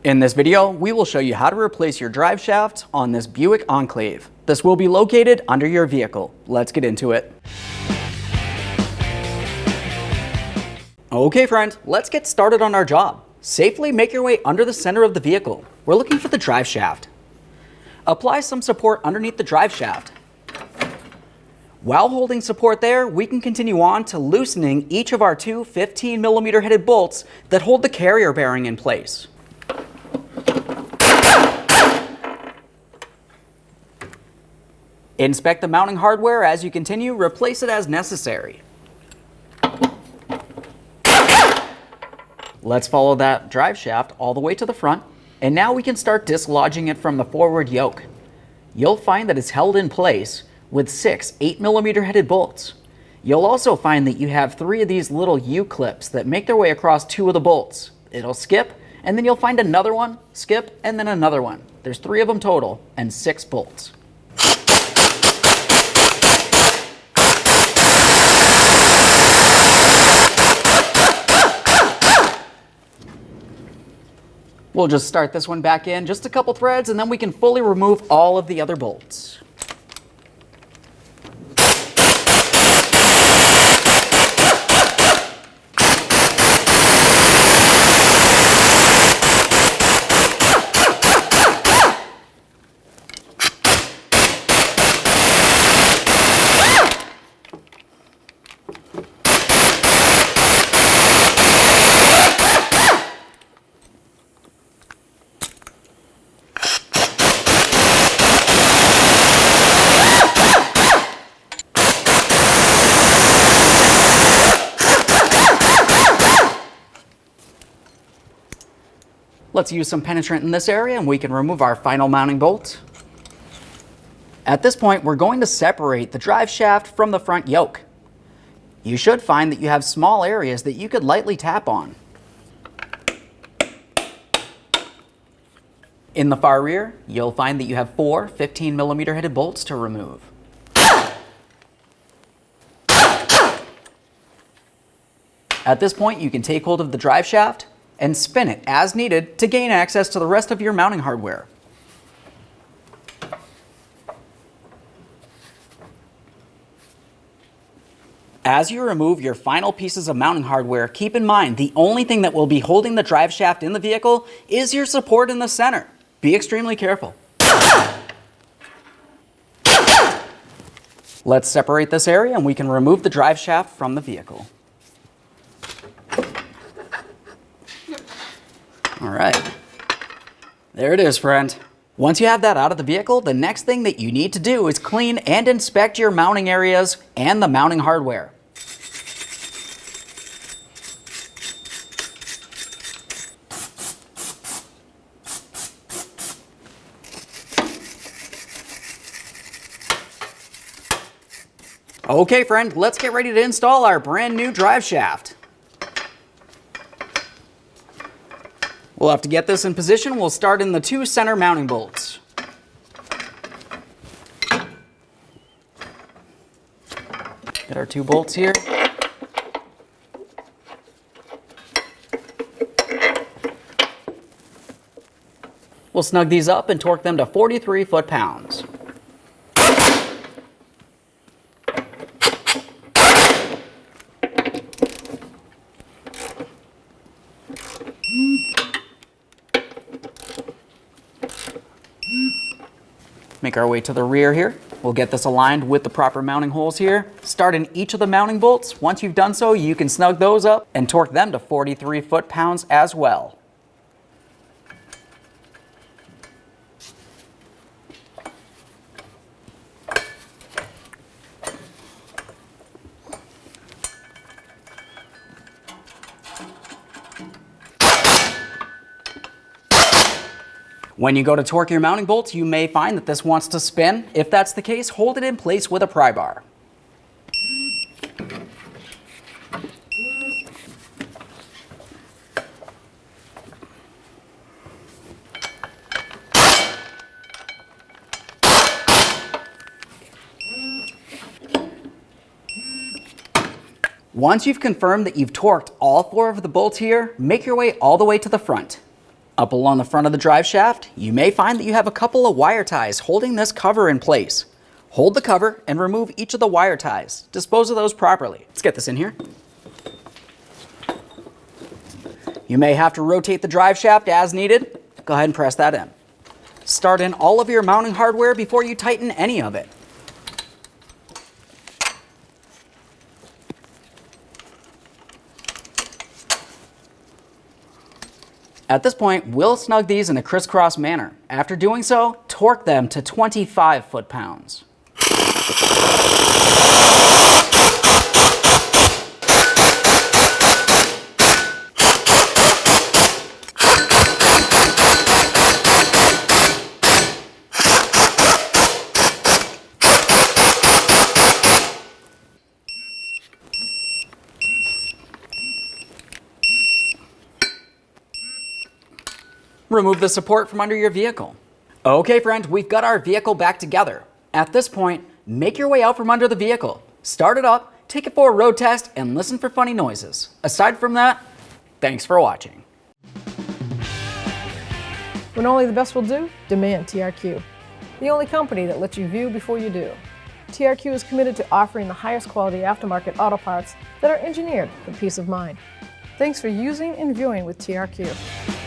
In this video, we will show you how to replace your drive shaft on this Buick Enclave. This will be located under your vehicle. Let's get into it. Okay friend, let's get started on our job. Safely make your way under the center of the vehicle. We're looking for the drive shaft. Apply some support underneath the drive shaft. While holding support there, we can continue on to loosening each of our two 15mm headed bolts that hold the carrier bearing in place. Inspect the mounting hardware as you continue, replace it as necessary. Let's follow that drive shaft all the way to the front, and now we can start dislodging it from the forward yoke. You'll find that it's held in place with 6 8mm headed bolts. You'll also find that you have 3 of these little U-clips that make their way across 2 of the bolts. It'll skip, and then you'll find another one, skip, and then another one. There's 3 of them total, and 6 bolts. We'll just start this one back in, just a couple threads, and then we can fully remove all of the other bolts. Let's use some penetrant in this area and we can remove our final mounting bolt. At this point, we're going to separate the drive shaft from the front yoke. You should find that you have small areas that you could lightly tap on. In the far rear, you'll find that you have 4 15mm headed bolts to remove. At this point, you can take hold of the drive shaft and spin it as needed to gain access to the rest of your mounting hardware. As you remove your final pieces of mounting hardware, keep in mind the only thing that will be holding the drive shaft in the vehicle is your support in the center. Be extremely careful. Let's separate this area and we can remove the drive shaft from the vehicle. All right, there it is, friend. Once you have that out of the vehicle, the next thing that you need to do is clean and inspect your mounting areas and the mounting hardware. Okay, friend, let's get ready to install our brand new drive shaft. We'll have to get this in position. We'll start in the 2 center mounting bolts. Get our 2 bolts here. We'll snug these up and torque them to 43 foot-pounds. Make our way to the rear here. We'll get this aligned with the proper mounting holes here. Start in each of the mounting bolts. Once you've done so, you can snug those up and torque them to 43 foot-pounds as well. When you go to torque your mounting bolts, you may find that this wants to spin. If that's the case, hold it in place with a pry bar. Once you've confirmed that you've torqued all 4 of the bolts here, make your way all the way to the front. Up along the front of the drive shaft, you may find that you have a couple of wire ties holding this cover in place. Hold the cover and remove each of the wire ties. Dispose of those properly. Let's get this in here. You may have to rotate the drive shaft as needed. Go ahead and press that in. Start in all of your mounting hardware before you tighten any of it. At this point, we'll snug these in a crisscross manner. After doing so, torque them to 25 foot-pounds. Remove the support from under your vehicle. Okay, friend, we've got our vehicle back together. At this point, make your way out from under the vehicle. Start it up, take it for a road test, and listen for funny noises. Aside from that, thanks for watching. When only the best will do, demand TRQ. The only company that lets you view before you do. TRQ is committed to offering the highest quality aftermarket auto parts that are engineered for peace of mind. Thanks for using and viewing with TRQ.